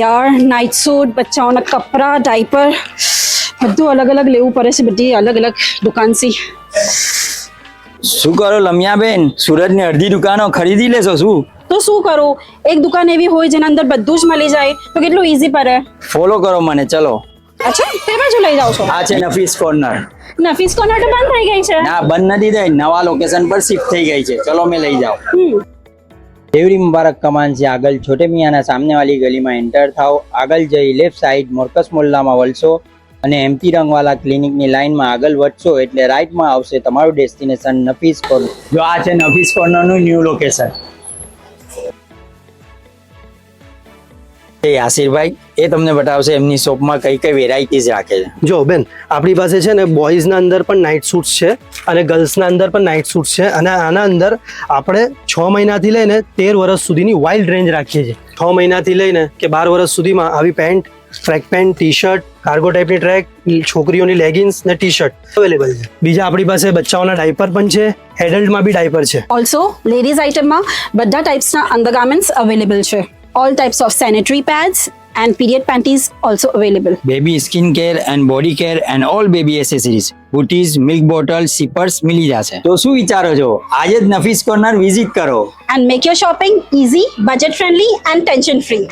યાર night suit બચ્ચાઓના કપડા diaper બધું અલગ અલગ લેવું પડે છે, બધી અલગ અલગ દુકાનથી. શું કરો લમિયાબેન, સુરતની અડધી દુકાનો ખરીદી લેશો શું? તો શું કરું, એક દુકાન એવી હોય જેના અંદર બધું જ મળી જાય તો કેટલું ઈઝી પડે. ફોલો કરો મને, ચલો. અચ્છા, તે બાજુ લઈ જાવ છો? આ છે નફીસ કોર્નર. નફીસ કોર્નર તો બંધ થઈ ગઈ છે. ના, બંધ નથી થઈ, નવા લોકેશન પર શિફ્ટ થઈ ગઈ છે. ચલો મેં લઈ જાઉં. देवरी मुबारक कमान से आगल छोटे मियाना सामने वाली गली में एंटर थाओ. आगल जई लेफ्ट साइड मोरकस मोहल्ला में वळशो અને એમટી રંગવાલા ક્લિનિકની લાઈનમાં આગળ વધશો એટલે રાઈટમાં આવશે તમારું ડેસ્ટિનેશન નફીસ કોર્નર. જો આ છે નફીસ કોર્નરનું ન્યૂ લોકેશન. એ આશિરભાઈ એ તમને બતાવશે એમની શોપમાં કઈ કઈ વેરાયટીઝ રાખે છે. જો બેન, આપણી પાસે છે ને બોયઝના અંદર પણ નાઇટ સૂટ્સ છે અને ગર્લ્સના અંદર પણ નાઇટ સૂટ્સ છે અને આના અંદર આપણે 6 મહિનાથી લઈને 13 વર્ષ સુધીની વાઇલ્ડ રેન્જ રાખીએ છીએ. 6 મહિનાથી લઈને કે 12 વર્ષ સુધીમાં આવી pant, track pant, T shirt, cargo ટાઈપની ટ્રેક, છોકરીઓની લેગિન્સ ને ટી શર્ટ અવેલેબલ છે. બીજા આપણી પાસે બચ્ચાઓના ડાયપર પણ છે, એડલ્ટમાં બી ડાયપર છે. ઓલ્સો લેડીઝ આઇટમમાં બધા ટાઈપ્સના અંડરગાર્મેન્ટ્સ અવેલેબલ છે. All types of sanitary pads and period panties also available. Baby skin care and body care and all baby accessories, booties, milk bottles, zippers मिली जाશે. તો શું વિચારો છો, આજે જ નફીસ કોર્નર વિઝિટ કરો And make your shopping easy, budget friendly and tension free.